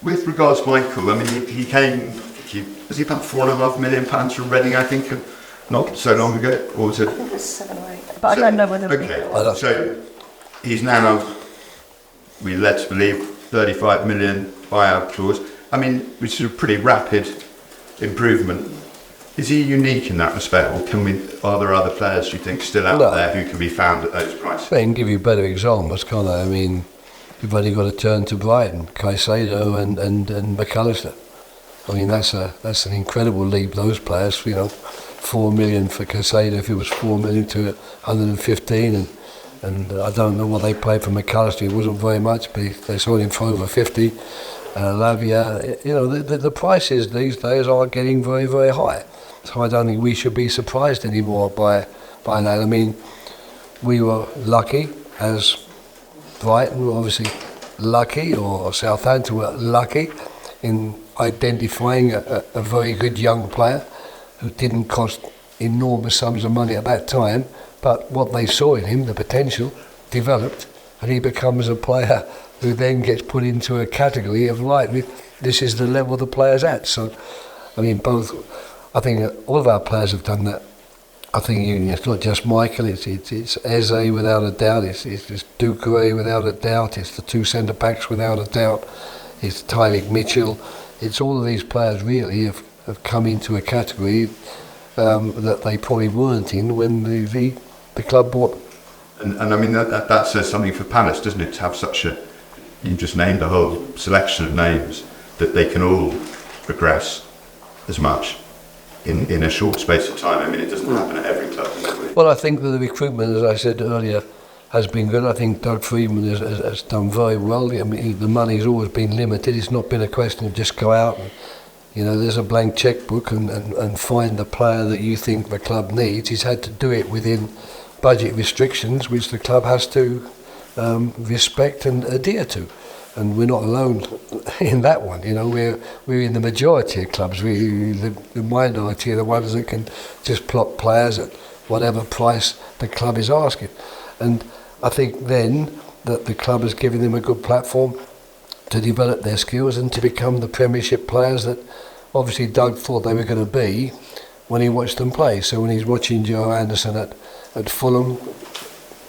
With regards to Michael, I mean, he came, was he about £4.5 million from Reading, I think, not so long ago? Or was it? I think it was 7 or 8, but I don't know whether... Okay, so he's now, we're led to believe, 35 million buyout clause. I mean, which is a pretty rapid improvement. Is he unique in that respect, or are there other players you think still out there who can be found at those prices? I can give you better examples, can't I? I mean, you've only got to turn to Brighton, Caicedo and McAllister. I mean, that's an incredible leap. Those players, 4 million for Caicedo, if it was 4 million to 115, and I don't know what they paid for McAllister. It wasn't very much, but they sold him for over 50. Lavia, the prices these days are getting very, very high. So I don't think we should be surprised anymore by that. I mean, we were lucky, as Brighton were obviously lucky, or Southampton were lucky in identifying a very good young player who didn't cost enormous sums of money at that time, but what they saw in him, the potential, developed, and he becomes a player who then gets put into a category of, this is the level the player's at. So, I mean, I think all of our players have done that. I think it's not just Michael, it's Eze without a doubt, it's Doucouré without a doubt, it's the two centre-backs without a doubt, it's Tyreek Mitchell. It's all of these players really have come into a category that they probably weren't in when the club bought them. And I mean, that says something for Palace, doesn't it, to have such you just named a whole selection of names, that they can all progress as much in a short space of time. I mean, it doesn't happen at every club. Well, I think that the recruitment, as I said earlier, has been good. I think Doug Freedman has done very well. I mean, the money's always been limited. It's not been a question of just go out and, there's a blank checkbook and find the player that you think the club needs. He's had to do it within budget restrictions, which the club has to respect and adhere to. And we're not alone in that one. We're in the majority of clubs. The minority are the ones that can just plot players at whatever price the club is asking. And I think then that the club has given them a good platform to develop their skills and to become the Premiership players that obviously Doug thought they were going to be when he watched them play. So when he's watching Joe Anderson at Fulham,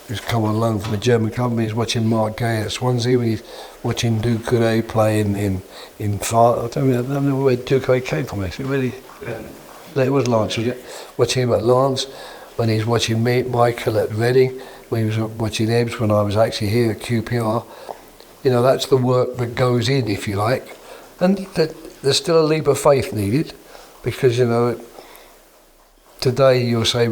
who's come on loan from a German company, he's watching Mark Gay at Swansea, when he's watching Doucouré play in France. I don't know where Doucouré came from, actually. Really, it was Lens, was it? Watching him at Lens, when he's watching Michael at Reading, when he was watching Ebbs, when I was actually here at QPR. That's the work that goes in, if you like. And there's still a leap of faith needed, because, today you'll say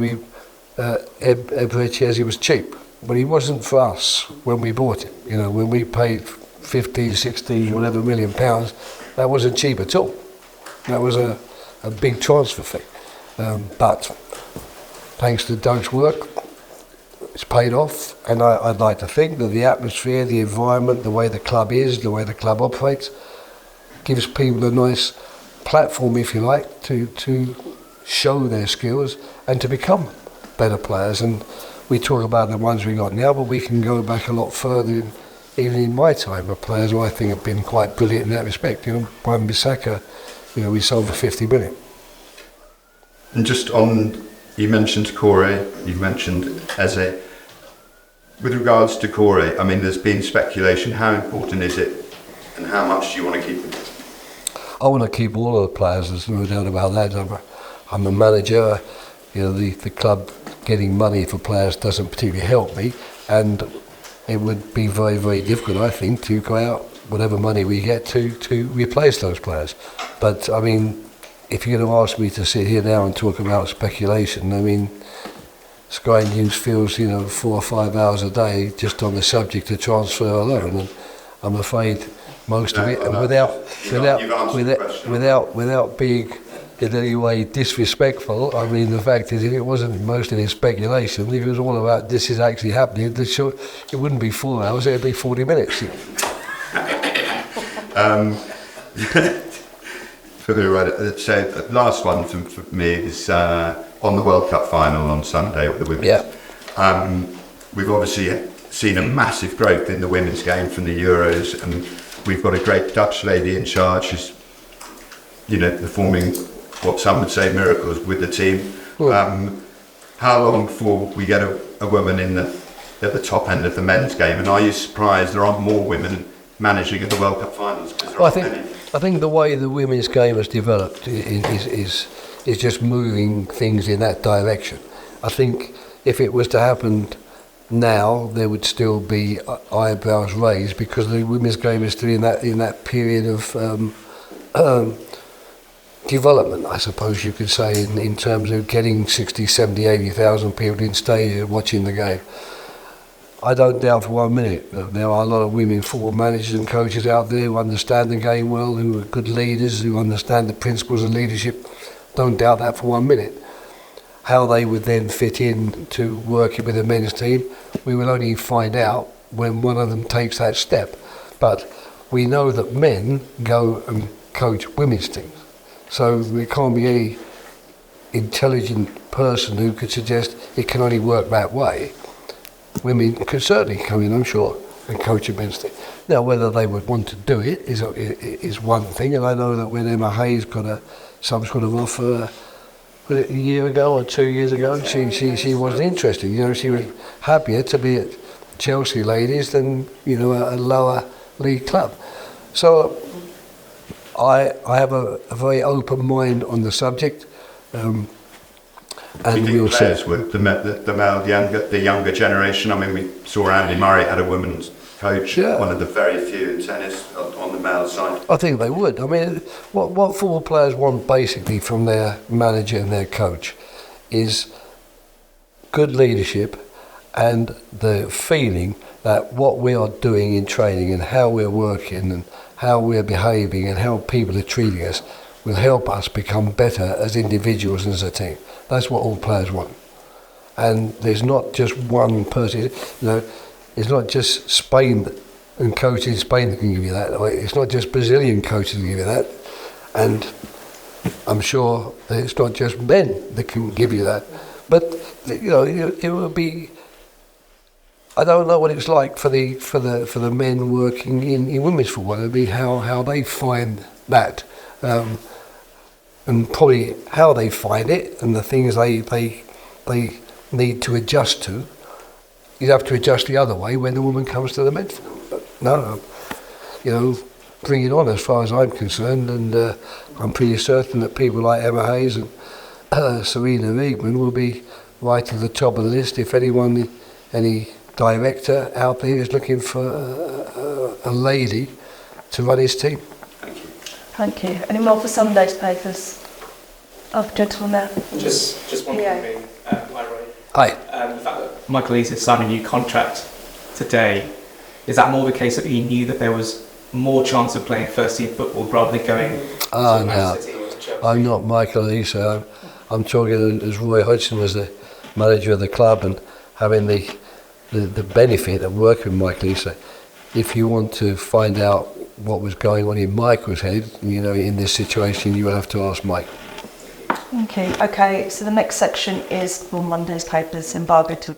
Eberechi was cheap, but he wasn't for us when we bought him. When we paid 15, 16, whatever million pounds, that wasn't cheap at all. That was a big transfer fee. But thanks to Doug's work, it's paid off, and I'd like to think that the atmosphere, the environment, the way the club is, the way the club operates, gives people a nice platform, if you like, to show their skills and to become better players. And we talk about the ones we got now, but we can go back a lot further, even in my time, of players who I think have been quite brilliant in that respect. Brian Bissaka, we sold for 50 million. And just on, you mentioned Corey, you mentioned Eze. With regards to Corey, I mean, there's been speculation. How important is it, and how much do you want to keep him? I want to keep all of the players, there's no doubt about that. I'm a manager. The club getting money for players doesn't particularly help me, and it would be very, very difficult, I think, to go out whatever money we get to replace those players. But I mean, if you're going to ask me to sit here now and talk about speculation, I mean, Sky News fills 4 or 5 hours a day just on the subject of transfer alone, and I'm afraid most of it, and without being in any way disrespectful, I mean, the fact is, if it wasn't most of it speculation, if it was all about this is actually happening, it wouldn't be 4 hours, it'd be 40 minutes. So the last one for me is on the World Cup final on Sunday with the women. Yeah. We've obviously seen a massive growth in the women's game from the Euros, and we've got a great Dutch lady in charge who's, performing what some would say miracles with the team. How long before we get a woman at the top end of the men's game, and are you surprised there aren't more women managing at the World Cup finals? I think the way the women's game has developed is just moving things in that direction. I think if it was to happen now, there would still be eyebrows raised, because the women's game is still in that period of development, I suppose you could say, in terms of getting 60, 70, 80,000 people in stadium watching the game. I don't doubt for 1 minute that there are a lot of women football managers and coaches out there who understand the game well, who are good leaders, who understand the principles of leadership. Don't doubt that for 1 minute. How they would then fit in to working with the men's team, we will only find out when one of them takes that step. But we know that men go and coach women's teams. So there can't be any intelligent person who could suggest it can only work that way. Women could certainly come in, I'm sure, and coach a men's team. Now, whether they would want to do it is one thing, and I know that when Emma Hayes got some sort of offer, was it a year ago or 2 years ago, she wasn't interested. She was happier to be at Chelsea Ladies than a lower league club. So I have a very open mind on the subject, and we'll see. With the younger generation. I mean, we saw Andy Murray had a women's coach, one of the very few in tennis on the male side. I think they would. I mean, what football players want basically from their manager and their coach is good leadership and the feeling that what we are doing in training and how we're working and how we're behaving and how people are treating us will help us become better as individuals and as a team. That's what all players want. And there's not just one person, it's not just Spain and coaches in Spain that can give you that. It's not just Brazilian coaches that can give you that. And I'm sure that it's not just men that can give you that. But, it will be, I don't know what it's like for the men working in women's football. It'll be how they find that, and probably how they find it, and the things they need to adjust to. You have to adjust the other way when the woman comes to the men's. No, bring it on as far as I'm concerned, and I'm pretty certain that people like Emma Hayes and Serena Riegman will be right at the top of the list if any director out there is looking for a lady to run his team. Thank you. Any more for Sunday's papers? Oh, gentleman there. Just one thing. Hi, Roy. Hi. The fact that Michael Olise signed a new contract today, is that more the case that he knew that there was more chance of playing first team football rather than going to Man City or Chelsea? I'm not Michael Olise. I'm talking as Roy Hodgson was the manager of the club and having the benefit of working with Michael Olise. If you want to find out what was going on in Michael's head, in this situation, you will have to ask Mike. Okay, so the next section is for Monday's papers, embargo till